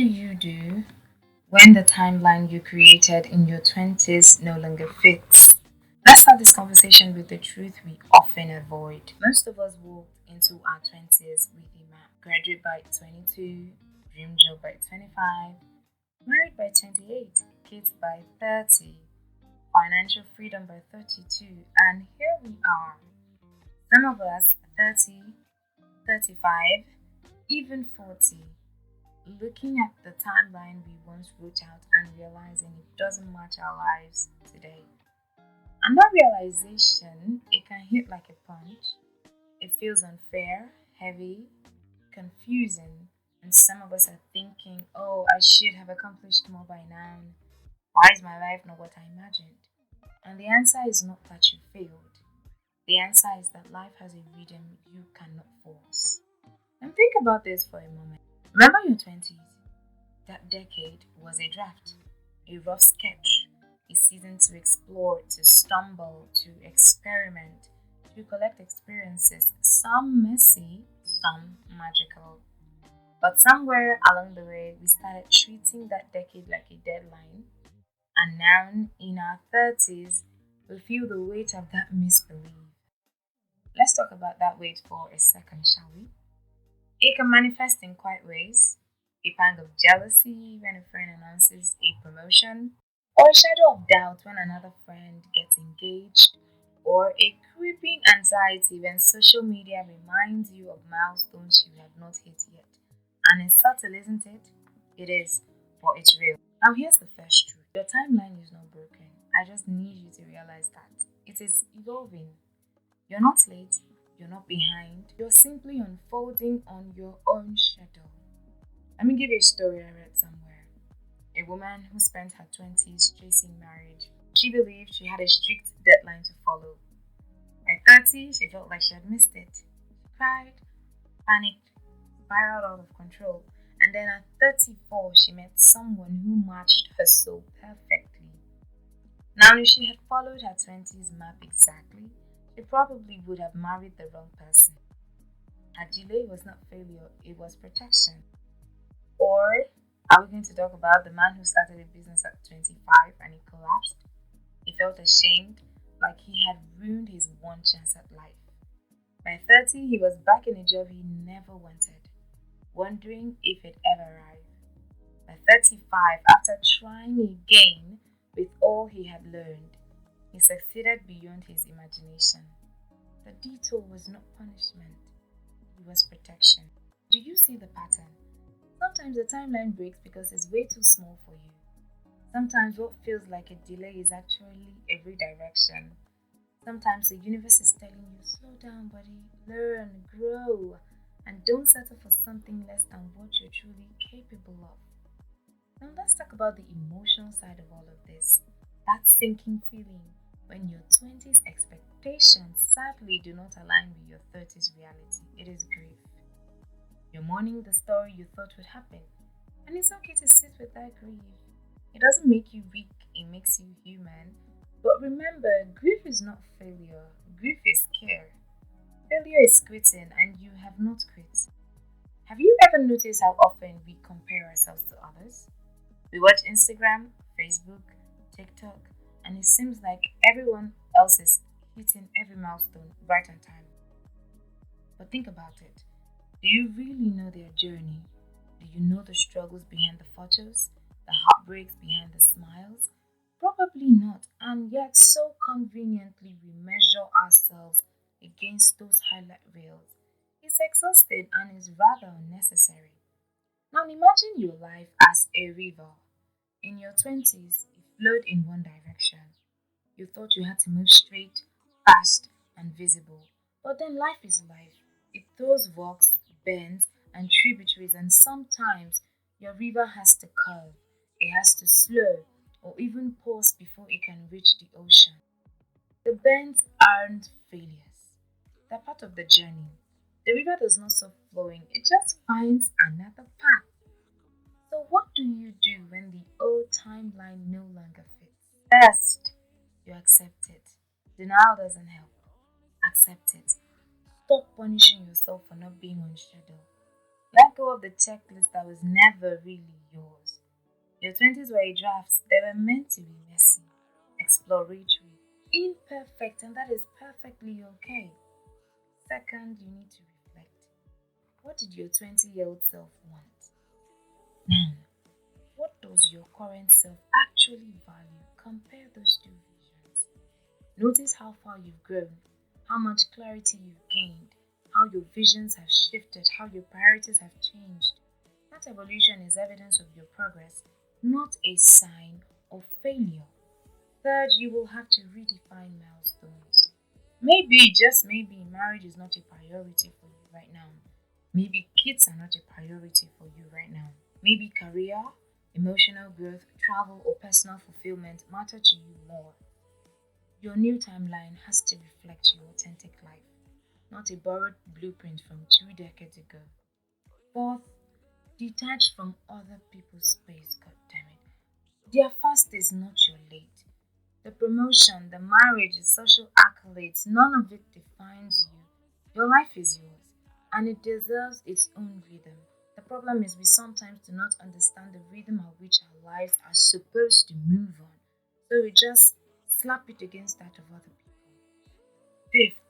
do you do when the timeline you created in your 20s no longer fits? Let's start this conversation with the truth we often avoid. Most of us walked into our 20s with a map. Graduate by 22, dream job by 25, married by 28, kids by 30, financial freedom by 32, and here we are. Some of us 30, 35, even 40, looking at the timeline we once wrote out and realizing it doesn't match our lives today. And that realization, it can hit like a punch. It feels unfair, heavy, confusing, and some of us are thinking, oh, I should have accomplished more by now. Why is my life not what I imagined? And the answer is not that you failed. The answer is that life has a rhythm you cannot force. And think about this for a moment. Remember your 20s? That decade was a draft, a rough sketch, a season to explore, to stumble, to experiment, to collect experiences, some messy, some magical. But somewhere along the way, we started treating that decade like a deadline, and now in our 30s, we feel the weight of that misbelief. Let's talk about that weight for a second, shall we? It can manifest in quite ways: a pang of jealousy when a friend announces a promotion, or a shadow of doubt when another friend gets engaged, or a creeping anxiety when social media reminds you of milestones you have not hit yet. And it's subtle, isn't it? It is, but it's real. Now, here's the first truth: your timeline is not broken. I just need you to realize that it is evolving. You're not late, you're not behind, you're simply unfolding on your own schedule. Let me give you a story I read somewhere. A woman who spent her 20s chasing marriage. She believed she had a strict deadline to follow. By 30, she felt like she had missed it. She cried, panicked, spiraled out of control. And then at 34, she met someone who matched her soul perfectly. Now, if she had followed her 20s map exactly, she probably would have married the wrong person. Her delay was not failure, it was protection. Or are we going to talk about the man who started a business at 25 and it collapsed? He felt ashamed, like he had ruined his one chance at life. By 30, he was back in a job he never wanted, wondering if it ever arrived. By 35, after trying again with all he had learned, he succeeded beyond his imagination. The detour was not punishment, it was protection. Do you see the pattern? Sometimes the timeline breaks because it's way too small for you. Sometimes what feels like a delay is actually a redirection. Sometimes the universe is telling you, slow down, buddy, learn, grow, and don't settle for something less than what you're truly capable of. Now, let's talk about the emotional side of all of this. That sinking feeling when your 20s expectations sadly do not align with your 30s reality. It is grief. You're mourning the story you thought would happen. And it's okay to sit with that grief. It doesn't make you weak, it makes you human. But remember, grief is not failure, grief is care. Failure is quitting, and you have not quit. Have you ever noticed how often we compare ourselves to others? We watch Instagram, Facebook, TikTok, and it seems like everyone else is hitting every milestone right on time. But think about it. Do you really know their journey? Do you know the struggles behind the photos? The heartbreaks behind the smiles? Probably not. And yet, so conveniently, we measure ourselves against those highlight reels. It's exhausting and is rather unnecessary. Now, imagine your life as a river. In your 20s, it flowed in one direction. You thought you had to move straight, fast, and visible. But then life is life. It throws rocks, bends, and tributaries, and sometimes your river has to curve, it has to slow, or even pause before it can reach the ocean. The bends aren't failures, they're part of the journey. The river does not stop flowing, it just finds another path. So, what do you do when the old timeline no longer fits? First, you accept it. Denial doesn't help. Accept it. Stop punishing yourself for not being on schedule. Let go of the checklist that was never really yours. Your 20s were a drafts, they were meant to be messy, exploratory, imperfect, and that is perfectly okay. Second, you need to reflect. What did your 20-year-old self want? Now, what does your current self actually value? Compare those two visions. Notice how far you've grown, how much clarity you've gained, how your visions have shifted, how your priorities have changed. That evolution is evidence of your progress, not a sign of failure. Third, you will have to redefine milestones. Maybe, just maybe, marriage is not a priority for you right now. Maybe kids are not a priority for you right now. Maybe career, emotional growth, travel, or personal fulfillment matter to you more. Your new timeline has to reflect your authentic life, not a borrowed blueprint from 2 decades ago. Fourth, detach from other people's space, God damn it. Their fast is not your late. The promotion, the marriage, the social accolades, none of it defines you. Your life is yours, and it deserves its own rhythm. The problem is we sometimes do not understand the rhythm at which our lives are supposed to move on. So we just slap it against that of other people. Fifth,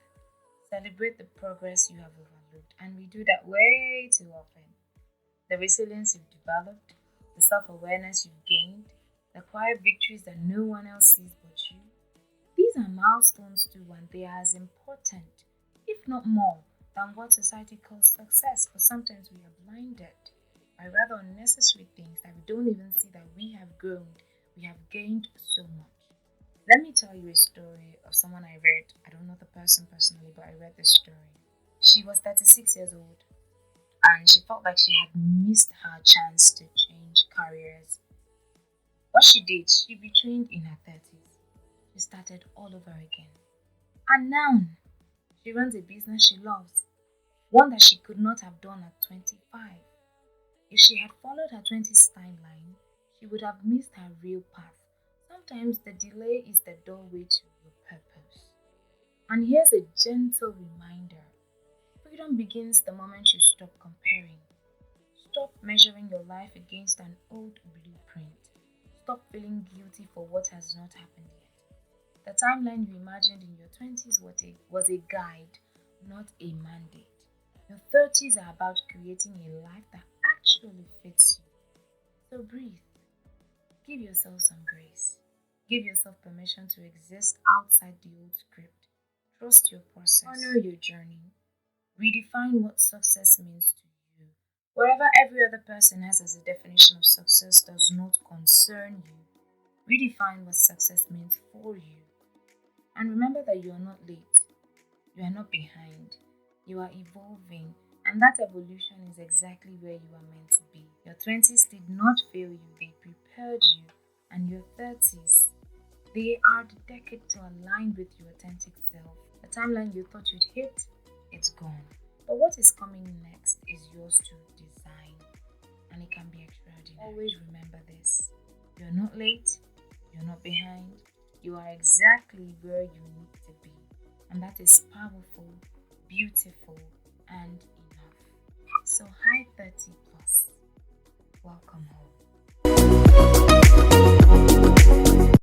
celebrate the progress you have overlooked, and we do that way too often. The resilience you've developed, the self awareness you've gained, the quiet victories that no one else sees but you. These are milestones too, and they are as important, if not more, than what society calls success. But sometimes we are blinded by rather unnecessary things that we don't even see that we have grown, we have gained so much. Let me tell you a story of someone I read. I don't know the person personally, but I read this story. She was 36 years old and she felt like she had missed her chance to change careers. What she did, she retrained in her 30s. She started all over again. And now, she runs a business she loves, one that she could not have done at 25. If she had followed her 20s timeline, she would have missed her real path. Sometimes the delay is the doorway to your purpose. And here's a gentle reminder: freedom begins the moment you stop comparing. Stop measuring your life against an old blueprint. Stop feeling guilty for what has not happened yet. The timeline you imagined in your 20s was a guide, not a mandate. Your 30s are about creating a life that actually fits you. So breathe. Give yourself some grace. Give yourself permission to exist outside the old script. Trust your process. Honor your journey. Redefine what success means to you. Wherever every other person has as a definition of success does not concern you, redefine what success means for you. And remember that you are not late, you are not behind, you are evolving, and that evolution is exactly where you are meant to be. Your 20s did not fail you, they prepared you, and your 30s, they are the decade to align with your authentic self. The timeline you thought you'd hit, it's gone. But what is coming next is yours to design, and it can be extraordinary. Always remember this: you're not late, you're not behind, you are exactly where you need to be. And that is powerful, beautiful, and enough. So, hi 30 plus, welcome home.